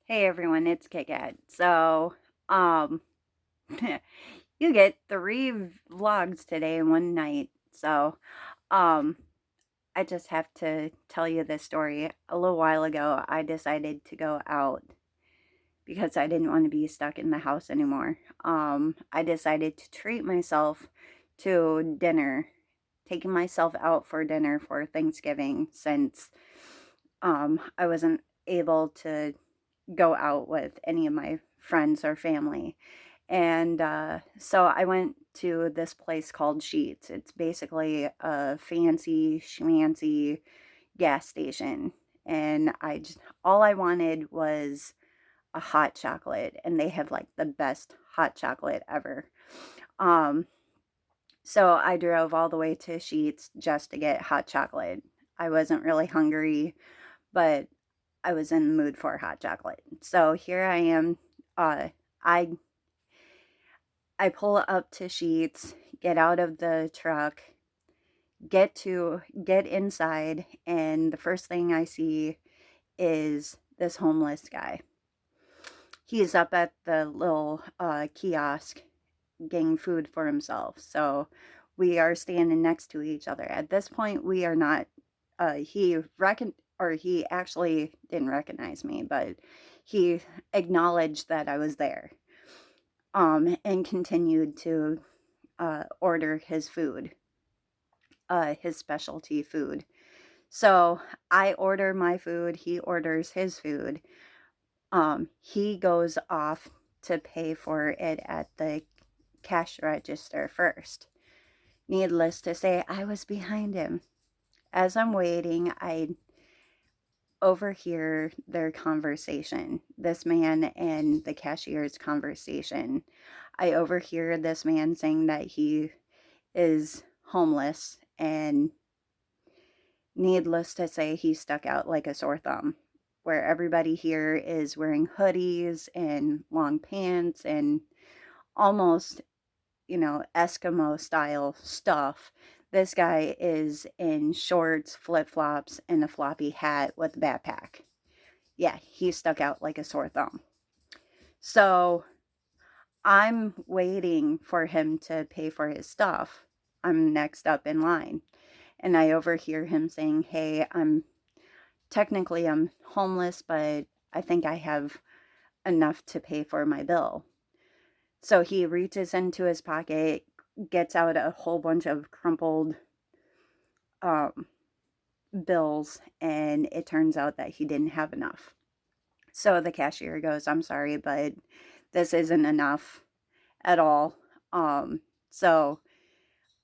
Hey everyone, it's Kit. Um, you get three vlogs today in one night. Um, I just have to tell you this story. A little while ago, I decided to go out because I didn't want to be stuck in the house anymore. I decided to treat myself to dinner, taking myself out for dinner for Thanksgiving since I wasn't able to go out with any of my friends or family. And so I went to this place called Sheets. It's basically a fancy schmancy gas station. And all I wanted was a hot chocolate, and they have like the best hot chocolate ever. Um, so I drove all the way to Sheets just to get hot chocolate. I wasn't really hungry, but I was in the mood for hot chocolate. So here I am. Uh, I I pull up to Sheets, get out of the truck, get inside, and the first thing I see is this homeless guy. He's up at the little kiosk getting food for himself. So we are standing next to each other. At this point, we are not. He actually didn't recognize me, but he acknowledged that I was there. And continued to order his food, his specialty food. So I order my food, he orders his food. He goes off to pay for it at the cash register first. Needless to say, I was behind him. As I'm waiting, I overhear their conversation, this man and the cashier's conversation. I overhear this man saying that he is homeless, and needless to say, he stuck out like a sore thumb. Where everybody here is wearing hoodies and long pants and almost, Eskimo style stuff. This guy is in shorts, flip flops, and a floppy hat with a backpack. Yeah, he stuck out like a sore thumb. So I'm waiting for him to pay for his stuff. I'm next up in line. And I overhear him saying, "Hey, I'm homeless, but I think I have enough to pay for my bill." So he reaches into his pocket, gets out a whole bunch of crumpled um, bills, and it turns out that he didn't have enough. So the cashier goes, "I'm sorry, but this isn't enough at all. Um, so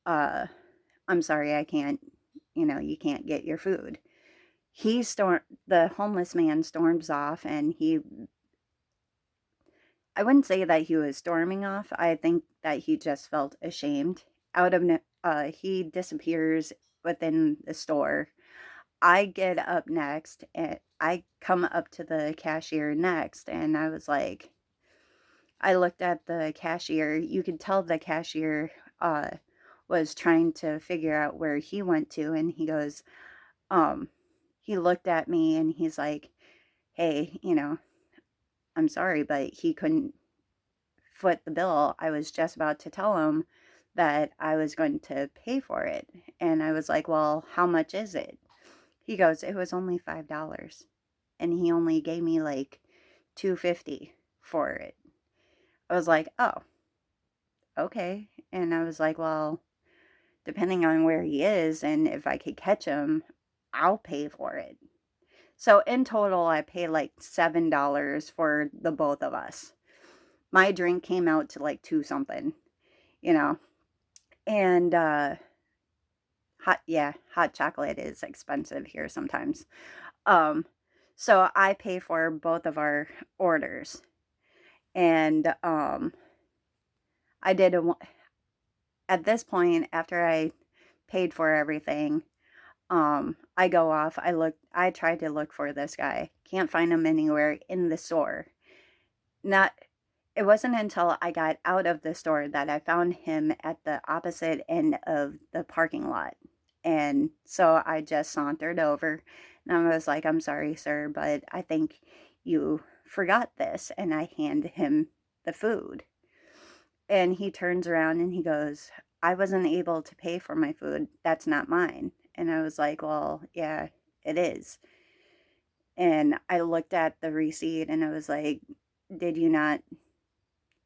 uh, I'm sorry, I can't, you can't get your food." The homeless man storms off, and I wouldn't say that he was storming off. I think that he just felt ashamed. He disappears within the store. I get up next, and I come up to the cashier next, and I looked at the cashier. You could tell the cashier was trying to figure out where he went to, and um, he looked at me and he's like, "Hey, I'm sorry, but he couldn't foot the bill." I was just about to tell him that I was going to pay for it. And I was like, "Well, how much is it?" He goes, "It was only $5." And he only gave me like 250 for it. I was like, "Oh, okay." And I was like, "Well, depending on where he is and if I could catch him, I'll pay for it." So in total, I paid like $7 for the both of us. My drink came out to like two something, you know. And hot chocolate is expensive here sometimes. Um, so I pay for both of our orders, and I did a, at this point after I paid for everything. I go off. I tried to look for this guy. Can't find him anywhere in the store. Not. It wasn't until I got out of the store that I found him at the opposite end of the parking lot. And so I just sauntered over and I was like, "I'm sorry, sir, but I think you forgot this. And I hand him the food. And he turns around and he goes, I wasn't able to pay for my food. That's not mine. And I was like, well, yeah, it is. And I looked at the receipt and I was like, did you not,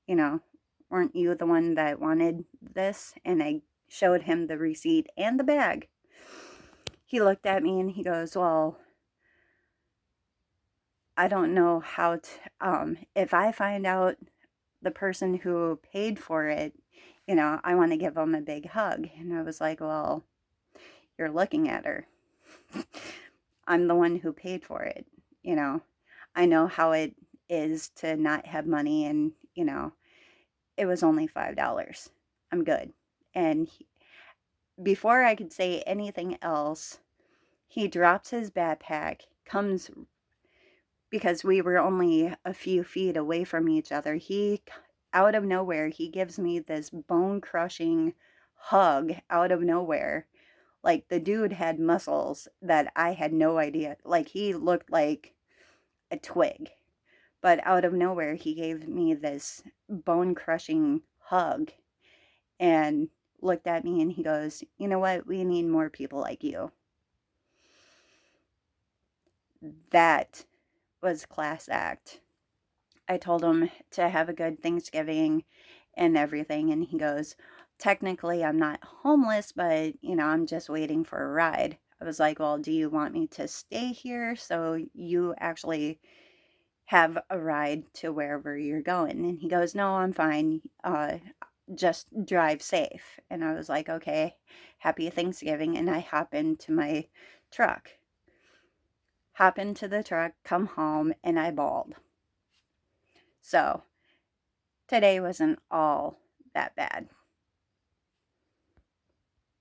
you know, weren't you the one that wanted this? And I showed him the receipt and the bag. He looked at me and he goes, well, I don't know how to, if I find out the person who paid for it, I want to give them a big hug. And I was like, well, you're looking at her. I'm the one who paid for it. I know how it is to not have money, and, it was only $5. I'm good. And before I could say anything else, he drops his backpack, comes, because we were only a few feet away from each other. Out of nowhere, he gives me this bone crushing hug out of nowhere. Like, the dude had muscles that I had no idea. Like, he looked like a twig. But out of nowhere, he gave me this bone crushing hug and looked at me and he goes, you know what? We need more people like you. That was class act. I told him to have a good Thanksgiving and everything. And he goes, technically, I'm not homeless, but, I'm just waiting for a ride. I was like, well, do you want me to stay here so you actually have a ride to wherever you're going? And he goes, no, I'm fine. Just drive safe. And I was like, okay, happy Thanksgiving. And I hop into my truck. Hop into the truck, come home, and I bawled. So today wasn't all that bad.